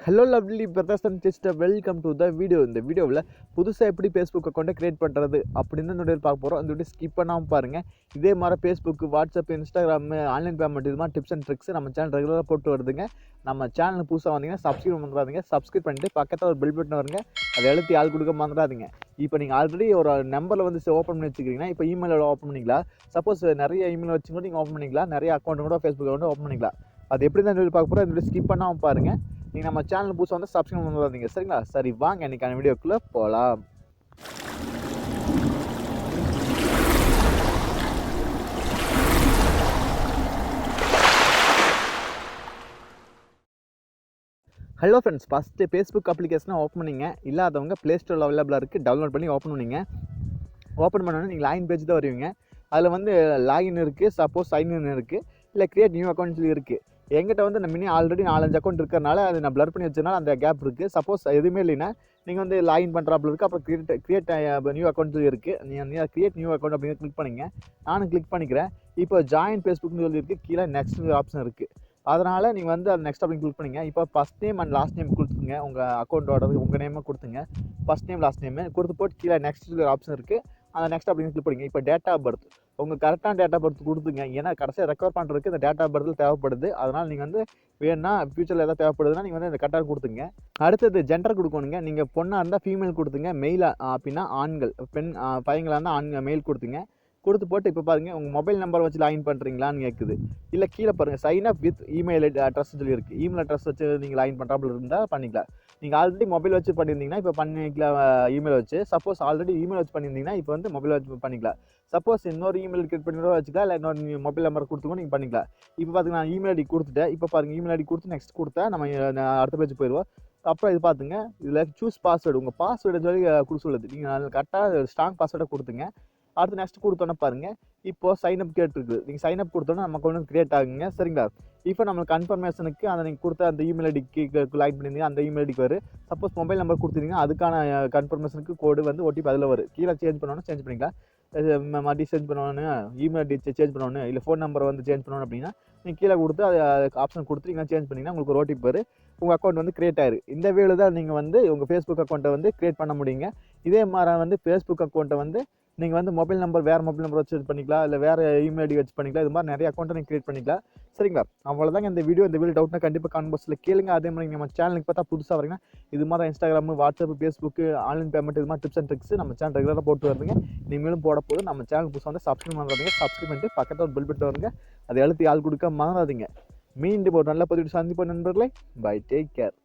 Hello lovely brothers and sister, welcome to the video. இந்த வீடியோவில் புதுசாக எப்படி ஃபேஸ்புக் அக்கௌண்ட்டை க்ரியேட் பண்ணுறது அப்படின்னு இந்த வீடியோ பார்க்க போகிறோம். அந்த வீடியோ ஸ்கிப் பண்ணாமல் பாருங்கள். இதே மாதிரி Facebook, WhatsApp, Instagram, online payment இது மாதிரி டிப்ஸ் அண்ட் ட்ரிக்ஸ் நம்ம சேனல் ரெகுலராக போட்டு வருதுங்க. நம்ம சேனல் புதுசாக வந்தீங்கன்னா சப்ஸ்கிரைப் பண்ணுறாதீங்க. சப்ஸ்கிரைப் பண்ணிட்டு பக்கத்தில் ஒரு பெல் பட்டன் வருங்க, அதை எழுத்தி ஆள் கொடுக்க மறந்துடாதீங்க. இப்போ நீங்கள் ஆல்ரெடி ஒரு நம்பரில் வந்து ஓப்பன் பண்ணி வச்சுக்கிறீங்கன்னா இப்போ இமெயிலோட ஓப்பன் பண்ணிக்கலாம். சப்போஸ் நிறைய இமெயில் வச்சு கூட நீங்கள் ஓப்பன் பண்ணிக்கலாம். நிறைய அக்கௌண்ட் கூட ஃபேஸ்புக் அக்கௌண்ட் ஓப்பன் பண்ணிக்கலாம். அது எப்படி தான் வீடியோ பார்க்க போகிறோம். இந்த வீடியோ ஸ்கிப் பண்ணாமல் பாருங்கள். நீங்கள் நம்ம சேனல் புதுசாக வந்து சப்ஸ்கிரைப் பண்ணுறாதீங்க, சரிங்களா? சரி, வாங்க இன்றைக்கான வீடியோக்குள்ளே போகலாம். ஹலோ ஃப்ரெண்ட்ஸ், ஃபஸ்ட்டு ஃபேஸ்புக் அப்ளிகேஷனை ஓப்பன் பண்ணிங்க. இல்லாதவங்க ப்ளே ஸ்டோரில் அவைலபிளாக இருக்குது, டவுன்லோட் பண்ணி ஓப்பன் பண்ணிங்க. ஓப்பன் பண்ணோன்னே நீங்கள் லாகின் பேஜ் தான் வருவீங்க. அதில் வந்து லாகின் இருக்குது, சப்போஸ் சைன்இன் இருக்குது, இல்லை க்ரியேட் நியூ அக்கௌண்ட்ஸ் இருக்குது. என்கிட்ட வந்து நம்ம இன்னும் ஆல்ரெடி 4-5 அக்கௌண்ட் இருக்கிறனால அது நான் ப்ளர் பண்ணி வச்சதுனால அந்த கேப் இருக்குது. சப்போஸ் எதுவுமே இல்லைன்னா நீங்கள் வந்து லாகின் பண்ணுறாப்புல இருக்குது. அப்புறம் க்ரியேட் நியூ அக்கௌண்ட் இருக்குது. நீங்கள் க்ரியேட் நியூ அக்கௌண்ட் அப்படின்னு கிளிக் பண்ணிங்க. நானும் கிளிக் பண்ணிக்கிறேன். இப்போ ஜாயின் ஃபேஸ்புக்னு சொல்லியிருக்கு, கீழே நெக்ஸ்ட் ஆப்ஷன் இருக்குது. அதனால் நீங்கள் வந்து அது நெக்ஸ்ட் அப்படின்னு கிளிக் பண்ணிங்க. இப்போ first name and last name கொடுத்துங்க. உங்கள் அக்கௌண்ட்டோட உங்கள் நேமை கொடுத்துங்க. ஃபஸ்ட் நேம் லாஸ்ட் நேமு கொடுத்து போட்டு கீழே நெக்ஸ்ட் ஆப்ஷன் இருக்குது, அந்த நெக்ஸ்ட் அப்படின்னு கிளிக் பண்ணிங்க. இப்போ டேட் ஆஃப் பர்த், உங்கள் கரெக்டான டேட் ஆஃப் பர்த் கொடுத்துங்க. ஏன்னா கடைசியாக ரெக்கவர் பண்ணுறதுக்கு இந்த டேட் ஆஃப் பர்த்தில் தேவைப்படுது. அதனால் நீங்கள் வந்து வேணுன்னா ஃபியூச்சரில் எதாவது தேவைப்படுதுன்னா நீங்கள் வந்து இந்த கரெக்டாக கொடுத்துங்க. அடுத்தது ஜெண்டர் கொடுக்கணுங்க. நீங்கள் பொண்ணாக இருந்தால் ஃபீமேல் கொடுத்துங்க. மெயிலாக அப்படின்னா ஆண்கள், பெண் பையங்களாக இருந்தால் மெயில் கொடுத்துங்க. கொடுத்து போட்டு இப்போ பாருங்கள், உங்கள் மொபைல் நம்பர் வச்சு லாகின் பண்ணுறீங்களான்னு கேட்குது. இல்லை கீழே பாருங்கள், sign up with email address சொல்லி இருக்குது. இமெயில் அட்ரஸ் வச்சு நீங்கள் லாகின் பண்ணுறாப்புல இருந்தால் பண்ணிக்கலாம். நீங்கள் ஆல்ரெடி மொபைல் வச்சு பண்ணியிருந்தீங்கன்னா இப்போ பண்ணிக்கலாம் இமெயில் வச்சு. சப்போஸ் ஆல்ரெடி இமெயில் வச்சு பண்ணியிருந்தீங்கன்னா இப்போ வந்து மொபைல் வச்சு பண்ணிக்கலாம். சப்போஸ் இன்னொரு இமெயில் கிரியேட் பண்ணி கூட வச்சுக்கலாம், இல்லை இன்னொரு மொபைல் நம்பர் கொடுத்துக்கோ நீங்கள் பண்ணிக்கலாம். இப்போ பார்த்தீங்கன்னா நான் இமெயில் ஐடி கொடுத்துட்டேன். இப்போ பாருங்கள், இமெயில் ஐடி கொடுத்து நெக்ஸ்ட் கொடுத்தா நம்ம அடுத்த பேஜ் போயிடுவோம். அப்புறம் இது பார்த்துங்க, இதில் சூஸ் பாஸ்வேர்டு, உங்கள் பாஸ்வேர்டு சொல்லி கொடுக்க சொல்லுது. நீங்கள் கரெக்டாக ஸ்ட்ராங் பாஸ்வேர்டை கொடுத்துங்க. அடுத்து நெக்ஸ்ட் கொடுத்தோன்னே பாருங்கள், இப்போது சைன் அப் கேட்டுருக்கு. நீங்கள் சைன் அப் கொடுத்தோன்னா நம்ம அக்கௌண்ட் கிரியேட் ஆகுங்க, சரிங்களா? இப்போ நம்ம கன்ஃபர்மேஷனுக்கு அந்த நீங்கள் கொடுத்த அந்த இமெயில் ஐடிக்கு லாகின் பண்ணியிருந்தீங்க, அந்த இமெயில் ஐடிக்கு வரும். சப்போஸ் மொபைல் நம்பர் கொடுத்துருந்தீங்கன்னா அதுக்கான கன்ஃபர்மேஷனுக்கு கோடு வந்து ஓடிபி அதில் வரும். கீழே சேஞ்ச் பண்ணணும், சேஞ்ச் பண்ணிக்கலாம். மறுபடியும் சேஞ்ச் பண்ணணும், இமெயில் ஐடி சேஞ்ச் பண்ணணும், இல்லை ஃபோன் நம்பரை வந்து சேஞ்ச் பண்ணணும் அப்படின்னா நீங்கள் கீழே கொடுத்து அது ஆப்ஷன் கொடுத்து நீங்கள் சேஞ்ச் பண்ணிங்கன்னா உங்களுக்கு ஒரு ஓடிபி வரும். உங்கள் அக்கௌண்ட் வந்து கிரியேட் ஆயிரு. இந்த வேலை தான் நீங்கள் வந்து உங்கள் ஃபேஸ்புக் அக்கௌண்ட்டை வந்து கிரியேட் பண்ண முடியுங்க. இதே மாதிரி வந்து ஃபேஸ்புக் அக்கௌண்ட்டை வந்து நீங்கள் வந்து மொபைல் நம்பர் வேறு மொபைல் நம்பர் வச்சு பண்ணிக்கலாம், இல்லை வேறு இமெயில் ஐடி வச்சு பண்ணிக்கலாம். இது மாதிரி நிறைய அக்கௌண்ட்டை நீங்கள் கிரியேட் பண்ணிக்கலாம், சரிங்களா? அவ்வளோதாங்க இந்த வீடியோ. டவுட்னா கண்டிப்பாக கமெண்ட் பாக்ஸில் கேளுங்க. அதே மாதிரி நம்ம சேனலுக்கு பார்த்தா புதுசாக வரீங்கன்னா இது மாதிரி Instagram, WhatsApp, Facebook, online payment இது மாதிரி டிப்ஸ் அண்ட் ட்ரிக்ஸ் நம்ம சேனல் ரெகுலராக போட்டு வருதுங்க. இனிமேலும் போட போது நம்ம சேனல் புதுசாக வந்து சப்ஸ்கிரைப் பண்ணுறாங்க. சப்ஸ்கிரைப் பண்ணிட்டு பக்கத்தில் ஒரு பெல் பட்டன் வருங்க, அதை எழுத்து ஆள் கொடுக்க மறந்துடாதீங்க. மீண்டும் ஒரு நல்ல பதிவு சந்திப்போம் நண்பர்களே. Bye, take care.